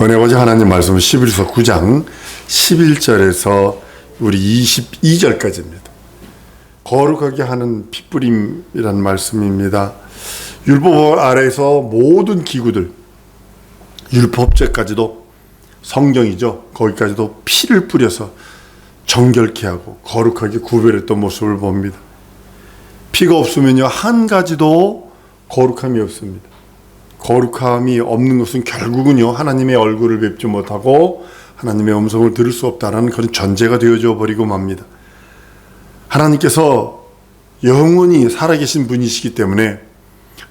은혜 아버지 하나님 말씀은 11서 9장 11절에서 우리 22절까지입니다. 거룩하게 하는 핏부림이라는 말씀입니다. 율법 아래에서 모든 기구들, 율법제까지도 성경이죠. 거기까지도 피를 뿌려서 정결케 하고 거룩하게 구별했던 모습을 봅니다. 피가 없으면요, 한 가지도 거룩함이 없습니다. 거룩함이 없는 것은 결국은요, 하나님의 얼굴을 뵙지 못하고 하나님의 음성을 들을 수 없다는 그런 전제가 되어져 버리고 맙니다. 하나님께서 영원히 살아계신 분이시기 때문에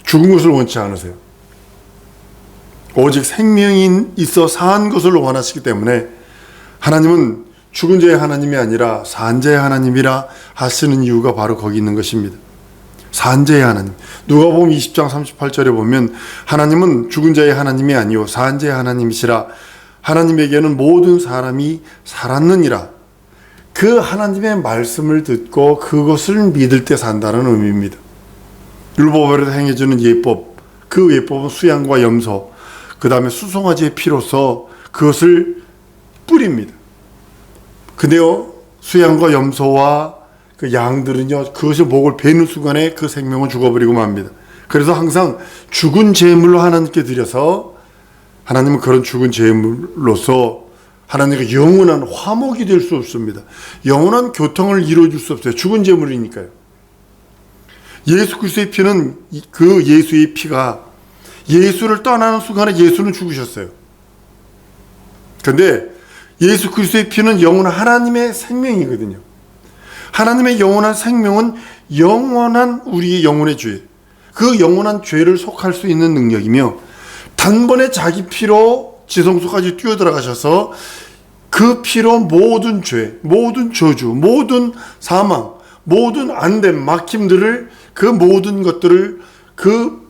죽은 것을 원치 않으세요. 오직 생명이 있어 사한 것을 원하시기 때문에 하나님은 죽은 자의 하나님이 아니라 산 자의 하나님이라 하시는 이유가 바로 거기 있는 것입니다. 산 자의 하나님. 누가복음 20장 38절에 보면 하나님은 죽은 자의 하나님이 아니요 산 자의 하나님이시라. 하나님에게는 모든 사람이 살았느니라. 그 하나님의 말씀을 듣고 그것을 믿을 때 산다는 의미입니다. 율법으로 행해주는 예법, 그 예법은 수양과 염소, 그 다음에 수송아지의 피로서 그것을 뿌립니다. 근데요, 수양과 염소와 그 양들은요, 그것이 목을 베는 순간에 그 생명을 죽어버리고 맙니다. 그래서 항상 죽은 제물로 하나님께 드려서 하나님은 그런 죽은 제물로서 하나님과 영원한 화목이 될 수 없습니다. 영원한 교통을 이루어줄 수 없어요. 죽은 제물이니까요. 예수 그리스도의 피는, 그 예수의 피가 예수를 떠나는 순간에 예수는 죽으셨어요. 그런데 예수 그리스도의 피는 영원한 하나님의 생명이거든요. 하나님의 영원한 생명은 영원한 우리의 영혼의 죄, 그 영원한 죄를 속할 수 있는 능력이며, 단번에 자기 피로 지성소까지 뛰어들어가셔서 그 피로 모든 죄, 모든 저주, 모든 사망, 모든 안됨, 막힘들을, 그 모든 것들을, 그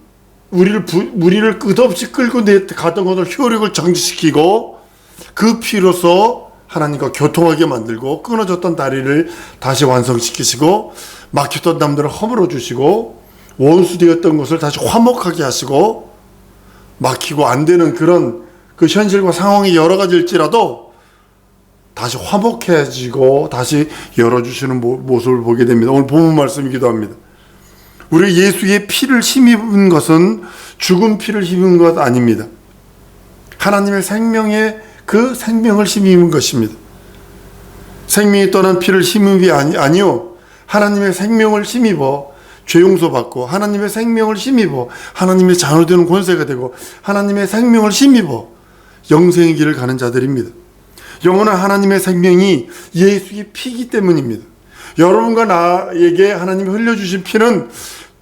우리를 끝없이 끌고 갔던 것을 효력을 정지시키고 그 피로서 하나님과 교통하게 만들고, 끊어졌던 다리를 다시 완성시키시고, 막혔던 담들을 허물어 주시고, 원수되었던 것을 다시 화목하게 하시고, 막히고 안 되는 그런 그 현실과 상황이 여러 가지일지라도 다시 화목해지고 다시 열어주시는 모습을 보게 됩니다. 오늘 본문 말씀이기도 합니다. 우리 예수의 피를 힘입은 것은 죽은 피를 힘입은 것 아닙니다. 하나님의 생명의 그 생명을 힘입은 것입니다. 생명이 떠난 피를 힘입이 아니요, 하나님의 생명을 힘입어 죄 용서받고, 하나님의 생명을 힘입어 하나님의 자녀되는 권세가 되고, 하나님의 생명을 힘입어 영생의 길을 가는 자들입니다. 영원한 하나님의 생명이 예수의 피이기 때문입니다. 여러분과 나에게 하나님이 흘려주신 피는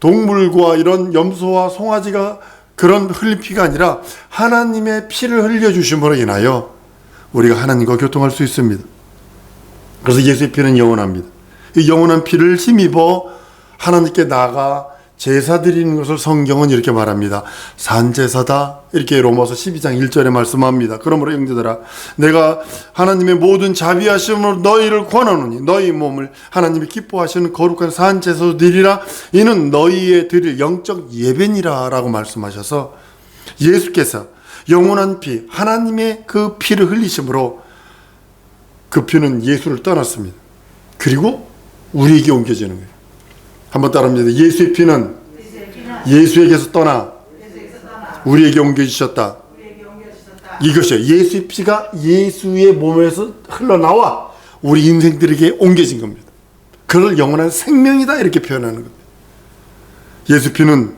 동물과 이런 염소와 송아지가 그런 흘린 피가 아니라 하나님의 피를 흘려주심으로 인하여 우리가 하나님과 교통할 수 있습니다. 그래서 예수의 피는 영원합니다. 이 영원한 피를 힘입어 하나님께 나아가 제사 드리는 것을 성경은 이렇게 말합니다. 산제사다, 이렇게 로마서 12장 1절에 말씀합니다. 그러므로 형제들아, 내가 하나님의 모든 자비하심으로 너희를 권하노니 너희 몸을 하나님이 기뻐하시는 거룩한 산제사로 드리라. 이는 너희의 드릴 영적 예배니라 라고 말씀하셔서, 예수께서 영원한 피, 하나님의 그 피를 흘리심으로 그 피는 예수를 떠났습니다. 그리고 우리에게 옮겨지는 거예요. 한번 따라합니다. 예수의 피는 예수에게서 떠나 우리에게 옮겨지셨다. 이것이요, 예수의 피가 예수의 몸에서 흘러나와 우리 인생들에게 옮겨진 겁니다. 그걸 영원한 생명이다, 이렇게 표현하는 겁니다. 예수 피는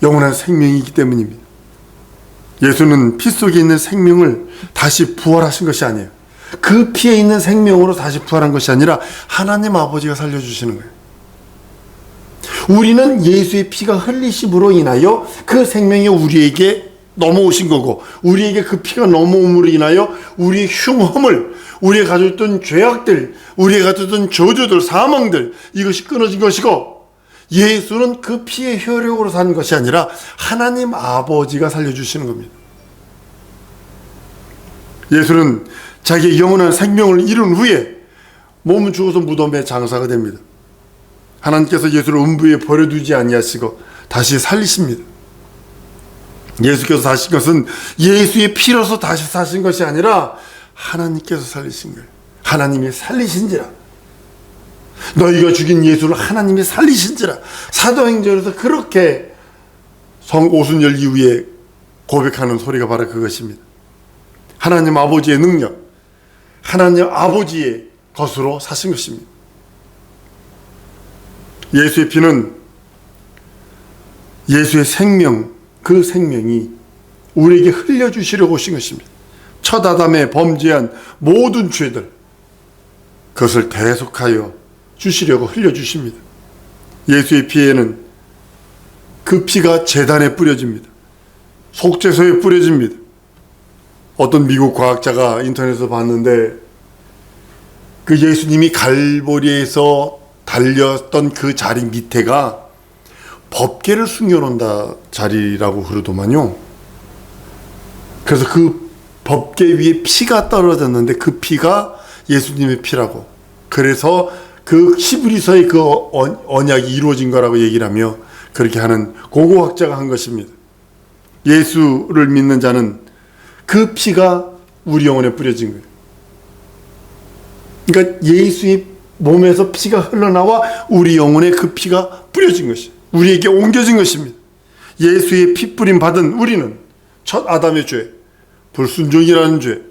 영원한 생명이기 때문입니다. 예수는 피 속에 있는 생명을 다시 부활하신 것이 아니에요. 그 피에 있는 생명으로 다시 부활한 것이 아니라 하나님 아버지가 살려주시는 거예요. 우리는 예수의 피가 흘리심으로 인하여 그 생명이 우리에게 넘어오신 거고, 우리에게 그 피가 넘어옴으로 인하여 우리의 흉험을, 우리가 가지고 있던 죄악들, 우리가 가지고 있던 저주들, 사망들, 이것이 끊어진 것이고, 예수는 그 피의 효력으로 사는 것이 아니라 하나님 아버지가 살려주시는 겁니다. 예수는 자기의 영원한 생명을 이룬 후에 몸은 죽어서 무덤에 장사가 됩니다. 하나님께서 예수를 음부에 버려두지 아니하시고 다시 살리십니다. 예수께서 사신 것은 예수의 피로서 다시 사신 것이 아니라 하나님께서 살리신 거예요. 하나님이 살리신지라. 너희가 죽인 예수를 하나님이 살리신지라. 사도행전에서 그렇게 오순절 이후에 고백하는 소리가 바로 그것입니다. 하나님 아버지의 능력, 하나님 아버지의 것으로 사신 것입니다. 예수의 피는 예수의 생명, 그 생명이 우리에게 흘려주시려고 오신 것입니다. 첫 아담에 범죄한 모든 죄들, 그것을 대속하여 주시려고 흘려주십니다. 예수의 피에는 그 피가 제단에 뿌려집니다. 속죄소에 뿌려집니다. 어떤 미국 과학자가 인터넷에서 봤는데 그 예수님이 갈보리에서 달렸던 그 자리 밑에가 법궤를 숨겨놓는다 자리라고 그러더만요. 그래서 그 법궤 위에 피가 떨어졌는데 그 피가 예수님의 피라고. 그래서 그 히브리서의 그 언약이 이루어진 거라고 얘기를 하며 그렇게 하는 고고학자가 한 것입니다. 예수를 믿는 자는 그 피가 우리 영혼에 뿌려진 거예요. 그러니까 예수의 몸에서 피가 흘러나와 우리 영혼에 그 피가 뿌려진 것이 우리에게 옮겨진 것입니다. 예수의 피 뿌림 받은 우리는 첫 아담의 죄, 불순종이라는 죄,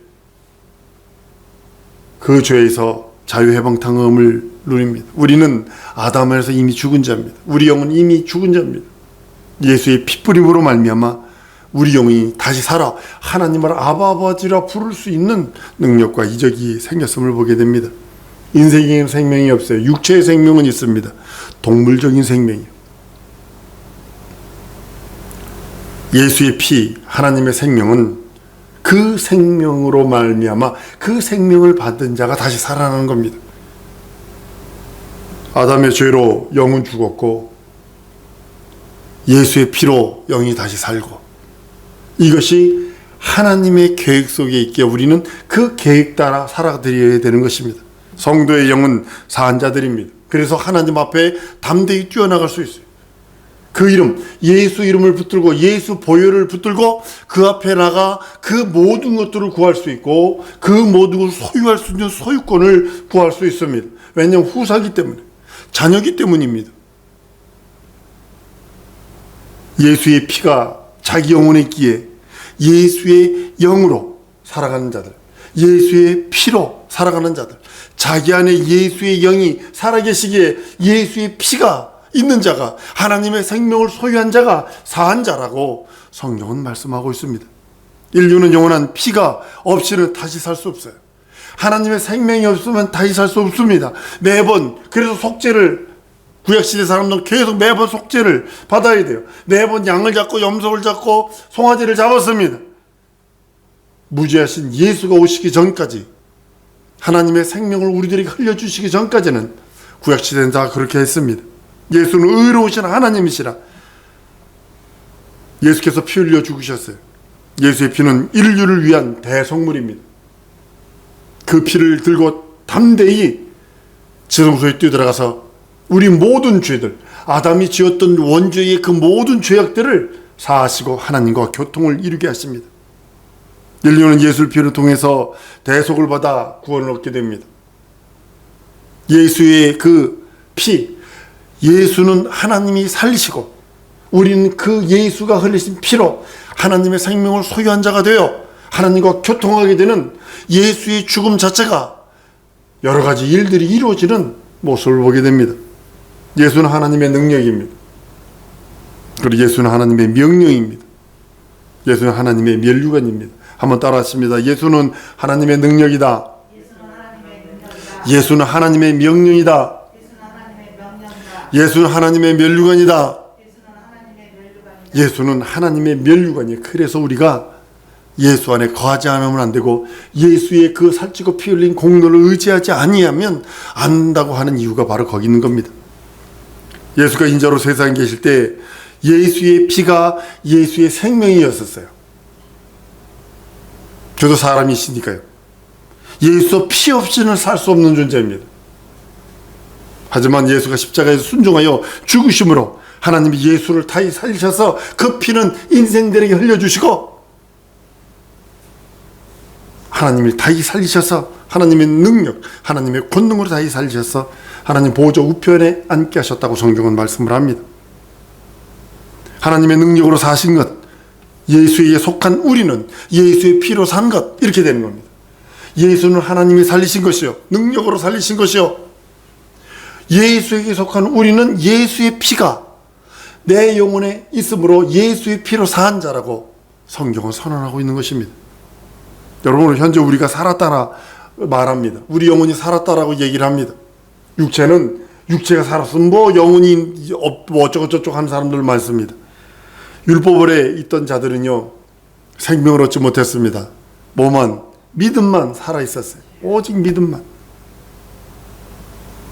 그 죄에서 자유해방탕음을 누립니다. 우리는 아담에서 이미 죽은 자입니다. 우리 영혼은 이미 죽은 자입니다. 예수의 피 뿌림으로 말미암아 우리 영혼이 다시 살아 하나님을 아버지라 부를 수 있는 능력과 이적이 생겼음을 보게 됩니다. 인생에는 생명이 없어요. 육체의 생명은 있습니다. 동물적인 생명이요. 예수의 피, 하나님의 생명은 그 생명으로 말미암아 그 생명을 받은 자가 다시 살아나는 겁니다. 아담의 죄로 영은 죽었고 예수의 피로 영이 다시 살고, 이것이 하나님의 계획 속에 있기에 우리는 그 계획 따라 살아드려야 되는 것입니다. 성도의 영은 사한 자들입니다. 그래서 하나님 앞에 담대히 뛰어나갈 수 있어요. 그 이름, 예수 이름을 붙들고 예수 보혈을 붙들고 그 앞에 나가 그 모든 것들을 구할 수 있고 그 모든 것을 소유할 수 있는 소유권을 구할 수 있습니다. 왜냐하면 후사기 때문에, 자녀기 때문입니다. 예수의 피가 자기 영혼에 있기에 예수의 영으로 살아가는 자들, 예수의 피로 살아가는 자들, 자기 안에 예수의 영이 살아계시기에 예수의 피가 있는 자가, 하나님의 생명을 소유한 자가 사한 자라고 성경은 말씀하고 있습니다. 인류는 영원한 피가 없이는 다시 살 수 없어요. 하나님의 생명이 없으면 다시 살 수 없습니다. 매번, 그래서 속죄를, 구약시대 사람들은 계속 매번 속죄를 받아야 돼요. 매번 양을 잡고 염소를 잡고 송아지를 잡았습니다. 무죄하신 예수가 오시기 전까지, 하나님의 생명을 우리들에게 흘려주시기 전까지는 구약시대는 다 그렇게 했습니다. 예수는 의로우신 하나님이시라. 예수께서 피 흘려 죽으셨어요. 예수의 피는 인류를 위한 대속물입니다. 그 피를 들고 담대히 지성소에 뛰어들어가서 우리 모든 죄들, 아담이 지었던 원죄의 그 모든 죄악들을 사하시고 하나님과 교통을 이루게 하십니다. 인류는 예수의 피를 통해서 대속을 받아 구원을 얻게 됩니다. 예수의 그 피, 예수는 하나님이 살리시고 우리는 그 예수가 흘리신 피로 하나님의 생명을 소유한 자가 되어 하나님과 교통하게 되는 예수의 죽음 자체가 여러 가지 일들이 이루어지는 모습을 보게 됩니다. 예수는 하나님의 능력입니다. 그리고 예수는 하나님의 명령입니다. 예수는 하나님의 면류관입니다. 한번 따라하십니다. 예수는 하나님의 능력이다. 예수는 하나님의 명령이다. 예수는 하나님의 면류관이다. 예수는 하나님의 면류관이에요. 그래서 우리가 예수 안에 거하지 않으면 안 되고 예수의 그 살찌고 피 흘린 공로를 의지하지 아니하면 안 된다고 하는 이유가 바로 거기 있는 겁니다. 예수가 인자로 세상에 계실 때 예수의 피가 예수의 생명이었었어요. 저도 사람이시니까요. 예수 피 없이는 살 수 없는 존재입니다. 하지만 예수가 십자가에서 순종하여 죽으심으로 하나님이 예수를 다시 살리셔서 그 피는 인생들에게 흘려주시고, 하나님이 다시 살리셔서 하나님의 능력, 하나님의 권능으로 다시 살리셔서 하나님 보좌 우편에 앉게 하셨다고 성경은 말씀을 합니다. 하나님의 능력으로 사신 것, 예수에게 속한 우리는 예수의 피로 산 것, 이렇게 되는 겁니다. 예수는 하나님이 살리신 것이요, 능력으로 살리신 것이요, 예수에게 속한 우리는 예수의 피가 내 영혼에 있으므로 예수의 피로 산 자라고 성경은 선언하고 있는 것입니다. 여러분, 현재 우리가 살았다라 말합니다. 우리 영혼이 살았다라고 얘기를 합니다. 육체가 살았으면 뭐 영혼이 뭐 어쩌고저쩌고 하는 사람들 많습니다. 율법 아래 있던 자들은요, 생명을 얻지 못했습니다. 믿음만 살아있었어요. 오직 믿음만.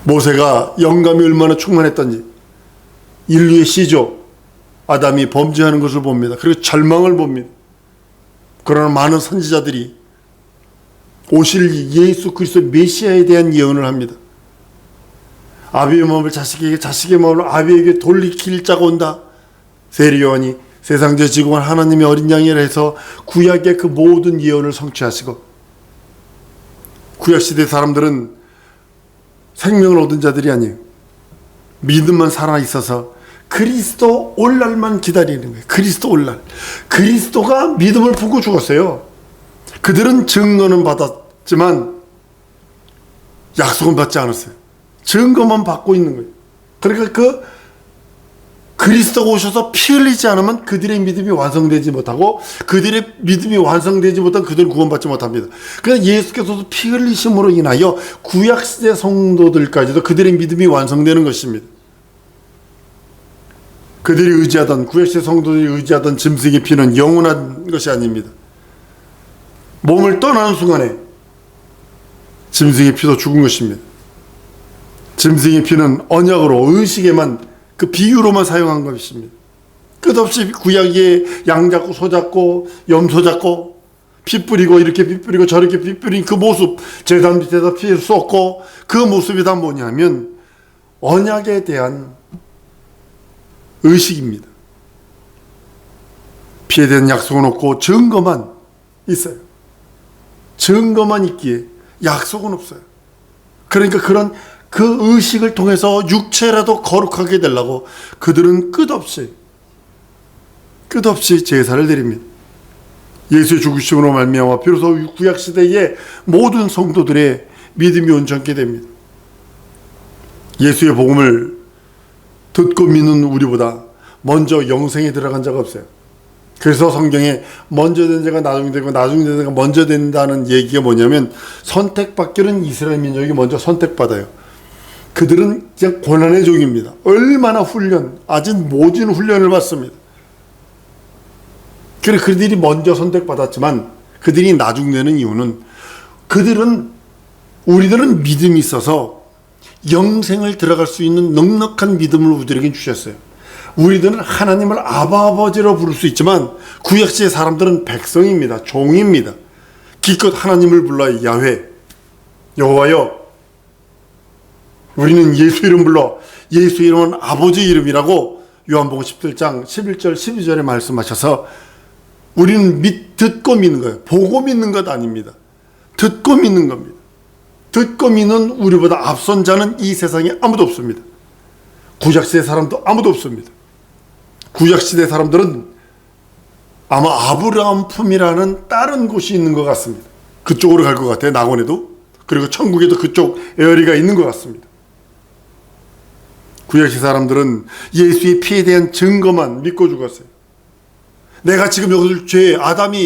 모세가 영감이 얼마나 충만했던지, 인류의 시조 아담이 범죄하는 것을 봅니다. 그리고 절망을 봅니다. 그러나 많은 선지자들이 오실 예수 그리스도 메시아에 대한 예언을 합니다. 아비의 마음을 자식에게, 자식의 마음을 아비에게 돌리킬 자가 온다. 세례 요한이 세상제 지공한 하나님의 어린 양이라 해서 구약의 그 모든 예언을 성취하시고, 구약시대 사람들은 생명을 얻은 자들이 아니에요. 믿음만 살아있어서 그리스도 올날만 기다리는 거예요. 그리스도 올날. 그리스도가 믿음을 품고 죽었어요. 그들은 증거는 받았지만 약속은 받지 않았어요. 증거만 받고 있는 거예요. 그러니까 그리스도가 오셔서 피 흘리지 않으면 그들의 믿음이 완성되지 못하고, 그들의 믿음이 완성되지 못한 그들은 구원받지 못합니다. 그래서 예수께서도 피 흘리심으로 인하여 구약시대 성도들까지도 그들의 믿음이 완성되는 것입니다. 그들이 의지하던, 구약시대 성도들이 의지하던 짐승의 피는 영원한 것이 아닙니다. 몸을 떠나는 순간에 짐승의 피도 죽은 것입니다. 짐승의 피는 언약으로, 의식에만, 그 비유로만 사용한 것입니다. 끝없이 구약에 양 잡고 소 잡고 염소 잡고 피 뿌리고, 이렇게 피 뿌리고 저렇게 피 뿌린 그 모습, 제단 밑에다 피를 쏟고, 그 모습이 다 뭐냐면 언약에 대한 의식입니다. 피에 대한 약속은 없고 증거만 있어요. 증거만 있기에 약속은 없어요. 그러니까 그 의식을 통해서 육체라도 거룩하게 되려고 그들은 끝없이 제사를 드립니다. 예수의 죽으심으로 말미암아 비로소 구약시대의 모든 성도들의 믿음이 온전케 됩니다. 예수의 복음을 듣고 믿는 우리보다 먼저 영생에 들어간 자가 없어요. 그래서 성경에 먼저 된 자가 나중에 되고 나중에 된 자가 먼저 된다는 얘기가 뭐냐면, 선택받기는 이스라엘 민족이 먼저 선택받아요. 그들은 그냥 고난의 종입니다. 얼마나 아직 모진 훈련을 받습니다. 그래서 그들이 먼저 선택받았지만 그들이 나중되는 이유는, 우리들은 믿음이 있어서 영생을 들어갈 수 있는 넉넉한 믿음을 우리들에게 주셨어요. 우리들은 하나님을 아버지로 부를 수 있지만 구약시대 사람들은 백성입니다. 종입니다. 기껏 하나님을 불러야 야훼, 여호와여, 우리는 예수 이름 불러, 예수 이름은 아버지 이름이라고 요한복음 17장 11절 12절에 말씀하셔서, 우리는 듣고 믿는 거예요. 보고 믿는 것 아닙니다. 듣고 믿는 겁니다. 듣고 믿는 우리보다 앞선 자는 이 세상에 아무도 없습니다. 구약시대 사람도 아무도 없습니다. 구약시대 사람들은 아마 아브라함 품이라는 다른 곳이 있는 것 같습니다. 그쪽으로 갈 것 같아요. 낙원에도. 그리고 천국에도 그쪽 에어리가 있는 것 같습니다. 구약시대 사람들은 예수의 피에 대한 증거만 믿고 죽었어요. 내가 지금 여기서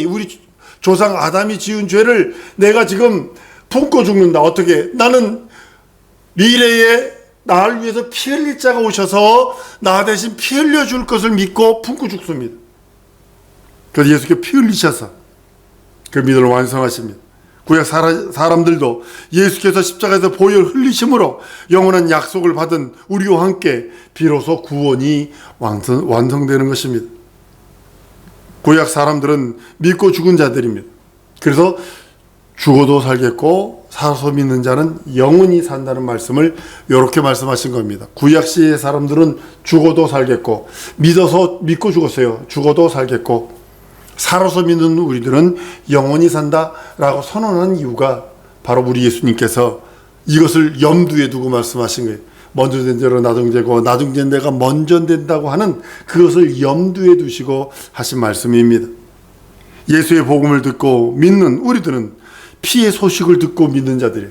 우리 조상 아담이 지은 죄를 내가 지금 품고 죽는다. 어떻게? 나는 미래에 나를 위해서 피 흘릴 자가 오셔서 나 대신 피 흘려줄 것을 믿고 품고 죽습니다. 그래서 예수께서 피 흘리셔서 그 믿음을 완성하십니다. 구약 사람들도 예수께서 십자가에서 보혈 흘리심으로 영원한 약속을 받은 우리와 함께 비로소 구원이 완성되는 것입니다. 구약 사람들은 믿고 죽은 자들입니다. 그래서 죽어도 살겠고 살아서 믿는 자는 영원히 산다는 말씀을 이렇게 말씀하신 겁니다. 구약시의 사람들은 죽어도 살겠고 믿어서 믿고 죽었어요. 죽어도 살겠고 살아서 믿는 우리들은 영원히 산다라고 선언한 이유가 바로 우리 예수님께서 이것을 염두에 두고 말씀하신 거예요. 먼저 된 대로 나중되고 나중된 데가 먼저 된다고 하는 그것을 염두에 두시고 하신 말씀입니다. 예수의 복음을 듣고 믿는 우리들은 피의 소식을 듣고 믿는 자들이에요.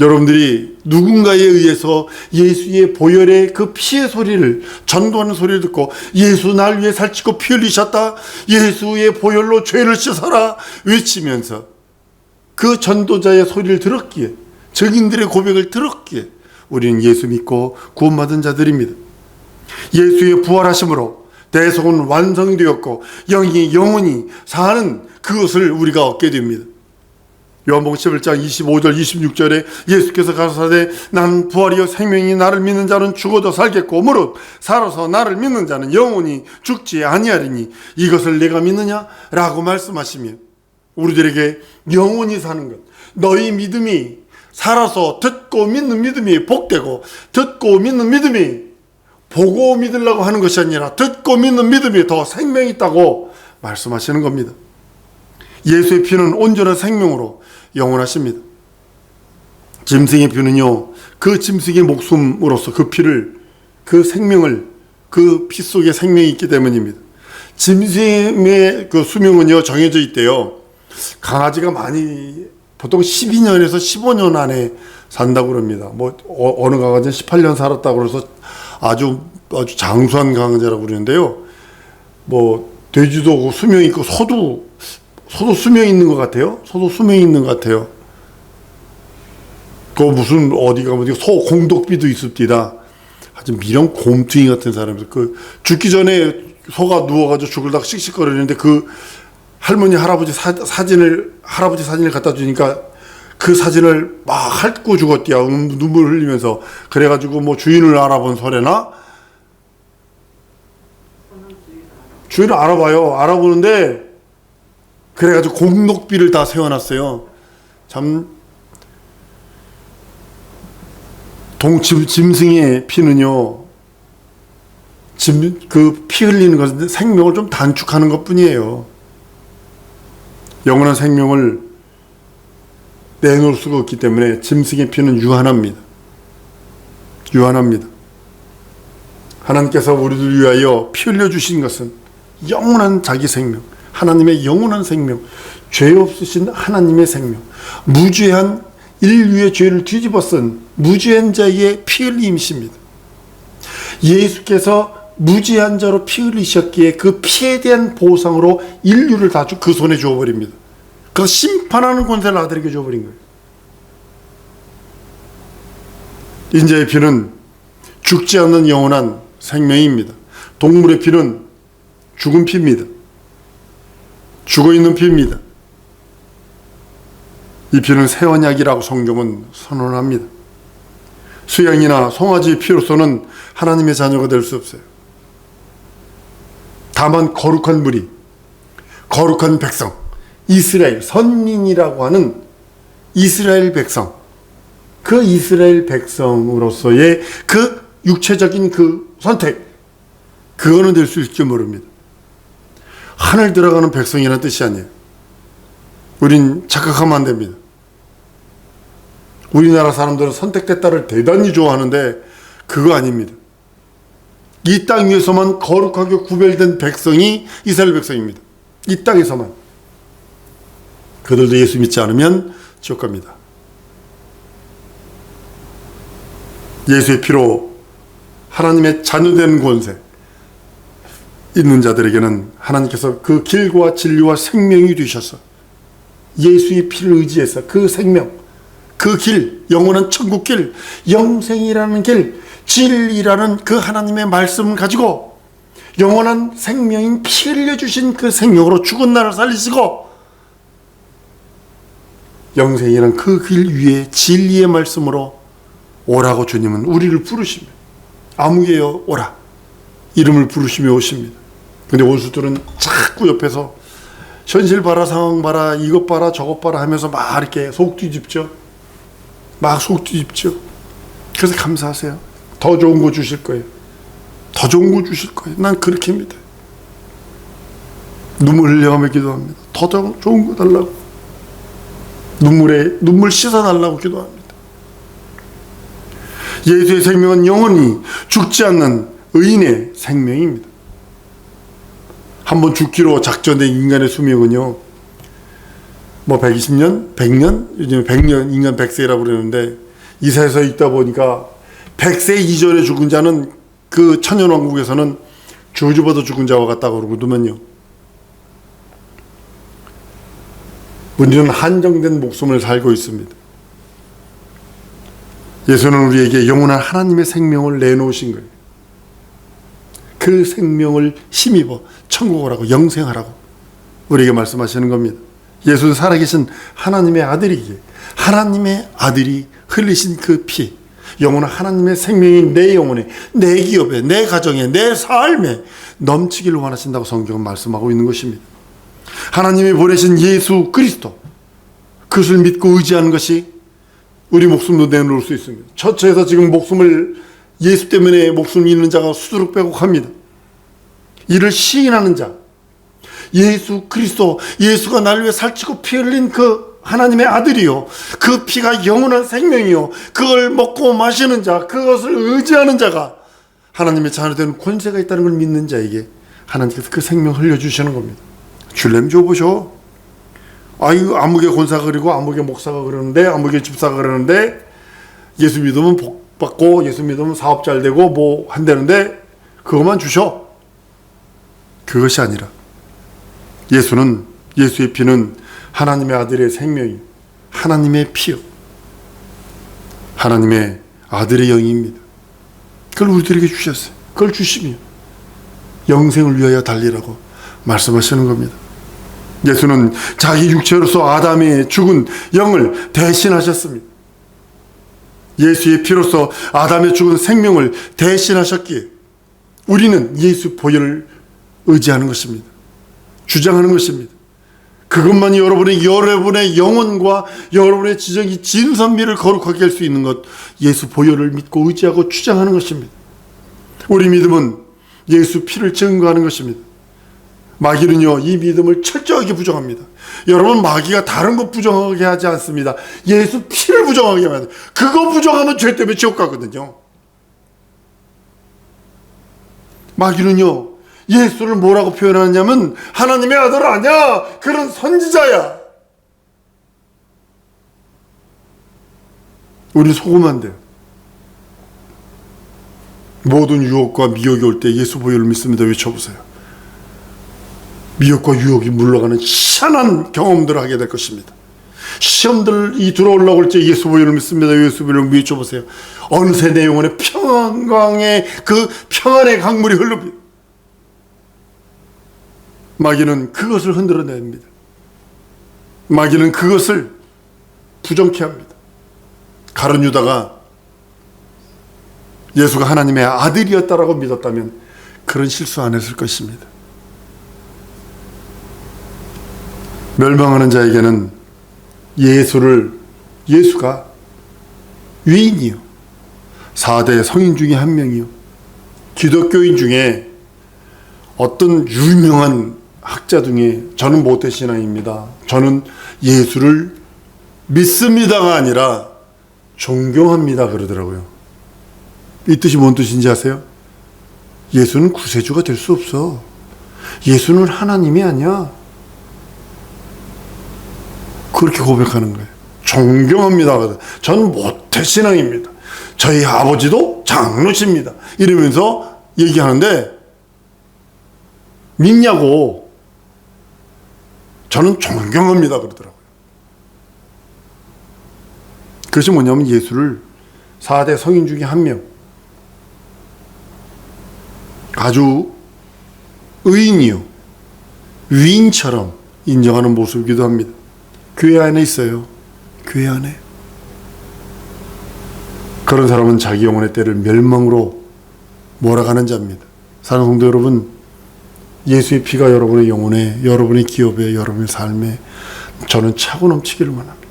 여러분들이 누군가에 의해서 예수의 보혈의 그 피의 소리를 전도하는 소리를 듣고 예수 날 위해 살찌고 피 흘리셨다, 예수의 보혈로 죄를 씻어라 외치면서 그 전도자의 소리를 들었기에, 증인들의 고백을 들었기에 우리는 예수 믿고 구원받은 자들입니다. 예수의 부활하심으로 대속은 완성되었고 영이 영원히 사는 그것을 우리가 얻게 됩니다. 요한복음 11장 25절 26절에 예수께서 가라사대 나는 부활이요 생명이 나를 믿는 자는 죽어도 살겠고 무릇 살아서 나를 믿는 자는 영원히 죽지 아니하리니 이것을 내가 믿느냐? 라고 말씀하시며 우리들에게 영원히 사는 것, 너희 믿음이 살아서 듣고 믿는 믿음이 복되고 듣고 믿는 믿음이 보고 믿으려고 하는 것이 아니라 듣고 믿는 믿음이 더 생명이 있다고 말씀하시는 겁니다. 예수의 피는 온전한 생명으로 영원하십니다. 짐승의 피는요, 그 짐승의 목숨으로서 그 피를, 그 생명을, 그 피 속에 생명이 있기 때문입니다. 짐승의 그 수명은요 정해져 있대요. 강아지가 많이 보통 12년에서 15년 안에 산다고 그럽니다. 뭐 어느 강아지는 18년 살았다고 그래서 아주 장수한 강아지라고 그러는데요. 뭐 돼지도 수명이 있고 소도 수명이 있는 것 같아요. 소도 수명이 있는 것 같아요. 그 무슨 어디가 소 공독비도 있습니다. 아주 미련 곰퉁이 같은 사람들. 그 죽기 전에 소가 누워가지고 죽을다가 씩씩거리는데 그 할머니 할아버지 사진을 갖다 주니까 그 사진을 막 핥고 죽었대요. 눈물 흘리면서. 그래가지고 뭐 주인을 알아본 소래나? 주인을 알아봐요. 알아보는데 그래가지고 공독비를 다 세워놨어요. 참 짐승의 피는요, 그 피 흘리는 것은 생명을 좀 단축하는 것 뿐이에요. 영원한 생명을 내놓을 수가 없기 때문에 짐승의 피는 유한합니다. 유한합니다. 하나님께서 우리들 위하여 피 흘려주신 것은 영원한 자기 생명, 하나님의 영원한 생명, 죄 없으신 하나님의 생명, 무죄한 인류의 죄를 뒤집어 쓴 무죄한 자의 피 흘림이십니다. 예수께서 무죄한 자로 피 흘리셨기에 그 피에 대한 보상으로 인류를 다 그 손에 주어버립니다. 그래서 심판하는 권세를 아들에게 줘버린 거예요. 인자의 피는 죽지 않는 영원한 생명입니다. 동물의 피는 죽은 피입니다. 죽어있는 피입니다. 이 피는 새 언약이라고 성경은 선언합니다. 수양이나 송아지의 피로서는 하나님의 자녀가 될 수 없어요. 다만 거룩한 무리, 거룩한 백성, 이스라엘, 선민이라고 하는 이스라엘 백성, 그 이스라엘 백성으로서의 그 육체적인 그 선택, 그거는 될 수 있을지 모릅니다. 하늘 들어가는 백성이라는 뜻이 아니에요. 우린 착각하면 안 됩니다. 우리나라 사람들은 선택됐다를 대단히 좋아하는데 그거 아닙니다. 이 땅 위에서만 거룩하게 구별된 백성이 이스라엘 백성입니다. 이 땅에서만. 그들도 예수 믿지 않으면 지옥 갑니다. 예수의 피로 하나님의 자녀된 권세 있는 자들에게는 하나님께서 그 길과 진리와 생명이 되셔서 예수의 피를 의지해서 그 생명, 그 길, 영원한 천국 길, 영생이라는 길, 진리라는 그 하나님의 말씀을 가지고 영원한 생명인 피 흘려주신 그 생명으로 죽은 나를 살리시고 영생이라는 그 길 위에 진리의 말씀으로 오라고 주님은 우리를 부르시며 아무개여 오라 이름을 부르시며 오십니다. 근데 원수들은 자꾸 옆에서 현실 봐라, 상황 봐라, 이것 봐라, 저것 봐라 하면서 막 이렇게 속 뒤집죠. 막 속 뒤집죠. 그래서 감사하세요. 더 좋은 거 주실 거예요. 더 좋은 거 주실 거예요. 난 그렇게 믿어요. 눈물 흘려가며 기도합니다. 더 좋은 거 달라고. 눈물 씻어달라고 기도합니다. 예수의 생명은 영원히 죽지 않는 의인의 생명입니다. 한번 죽기로 작정된 인간의 수명은요, 뭐 120년, 100년, 요즘 100년, 인간 100세라고 그러는데, 이사에서 읽다 보니까 100세 이전에 죽은 자는 그 천년왕국에서는 저주받아 죽은 자와 같다고 그러거든요. 우리는 한정된 목숨을 살고 있습니다. 예수는 우리에게 영원한 하나님의 생명을 내놓으신 거예요. 그 생명을 힘입어 천국을 하고 영생하라고 우리에게 말씀하시는 겁니다. 예수는 살아계신 하나님의 아들이기에 하나님의 아들이 흘리신 그 피, 영원한 하나님의 생명이 내 영혼에, 내 기업에, 내 가정에, 내 삶에 넘치기를 원하신다고 성경은 말씀하고 있는 것입니다. 하나님이 보내신 예수 그리스도, 그것을 믿고 의지하는 것이 우리 목숨도 내놓을 수 있습니다. 처처에서 지금 목숨을, 예수 때문에 목숨을 잃는 자가 수두룩 빼곡합니다. 이를 시인하는 자, 예수 그리스도, 예수가 나를 위해 살찌고 피 흘린 그 하나님의 아들이요, 그 피가 영원한 생명이요, 그걸 먹고 마시는 자, 그것을 의지하는 자가 하나님의 자녀 되는 권세가 있다는 걸 믿는 자에게 하나님께서 그 생명을 흘려주시는 겁니다. 줄렘 줘보셔. 아유, 아무개 권사가 그리고 아무개 목사가 그러는데, 아무개 집사가 그러는데, 예수 믿으면 복 받고, 예수 믿으면 사업 잘 되고 뭐 한다는데 그것만 주셔. 그것이 아니라 예수의 피는 하나님의 아들의 생명이, 하나님의 피요, 하나님의 아들의 영입니다. 그걸 우리들에게 주셨어요. 그걸 주시며 영생을 위하여 달리라고 말씀하시는 겁니다. 예수는 자기 육체로서 아담의 죽은 영을 대신하셨습니다. 예수의 피로서 아담의 죽은 생명을 대신하셨기에 우리는 예수 보혈을 의지하는 것입니다. 주장하는 것입니다. 그것만이 여러분의 영혼과 여러분의 지정이 진선미를 거룩하게 할 수 있는 것, 예수 보혈을 믿고 의지하고 주장하는 것입니다. 우리 믿음은 예수 피를 증거하는 것입니다. 마귀는요, 이 믿음을 철저하게 부정합니다. 여러분, 마귀가 다른 것 부정하게 하지 않습니다. 예수 피를 부정하게 합니다. 그거 부정하면 죄 때문에 지옥 가거든요. 마귀는요, 예수를 뭐라고 표현하냐면 하나님의 아들 아니야, 그런 선지자야. 우리 속으면 안 돼요. 모든 유혹과 미혹이 올 때 예수 보혈을 믿습니다 외쳐보세요. 미혹과 유혹이 물러가는 희한한 경험들을 하게 될 것입니다. 시험들이 들어오려고 할 때 예수 보혈을 믿습니다 예수 보혈을 외쳐보세요. 어느새 내 영혼에 평강의 그 평안의 강물이 흘릅니다. 마귀는 그것을 흔들어냅니다. 마귀는 그것을 부정케 합니다. 가룟 유다가 예수가 하나님의 아들이었다라고 믿었다면 그런 실수 안 했을 것입니다. 멸망하는 자에게는 예수가 위인이요, 4대 성인 중에 한 명이요, 기독교인 중에 어떤 유명한 학자 중에 저는 모태신앙입니다, 저는 예수를 믿습니다가 아니라 존경합니다 그러더라고요. 이 뜻이 뭔 뜻인지 아세요? 예수는 구세주가 될 수 없어. 예수는 하나님이 아니야. 그렇게 고백하는 거예요. 존경합니다. 저는 모태신앙입니다. 저희 아버지도 장로십니다. 이러면서 얘기하는데, 믿냐고. 저는 존경합니다 그러더라고요. 그것이 뭐냐면 예수를 4대 성인 중에 한 명, 아주 의인이요, 위인처럼 인정하는 모습이기도 합니다. 교회 안에 있어요. 교회 안에. 그런 사람은 자기 영혼의 때를 멸망으로 몰아가는 자입니다. 사랑하는 성도 여러분, 예수의 피가 여러분의 영혼에, 여러분의 기업에, 여러분의 삶에 저는 차고 넘치기를 원합니다.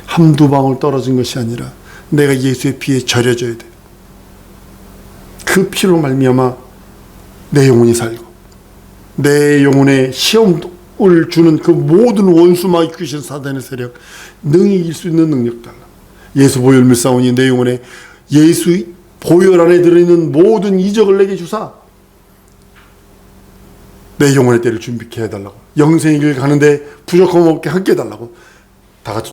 한두 방울 떨어진 것이 아니라 내가 예수의 피에 절여져야 돼요. 그 피로 말미암아 내 영혼이 살고 내 영혼에 시험을 주는 그 모든 원수 마귀 귀신 사단의 세력 능히 이길 수 있는 능력 달라. 예수 보혈 싸우니 내 영혼에 예수 보혈 안에 들어있는 모든 이적을 내게 주사 내 영혼의 때를 준비케 해달라고, 영생의 길 가는데 부족함 없게 함께 해달라고 다 같이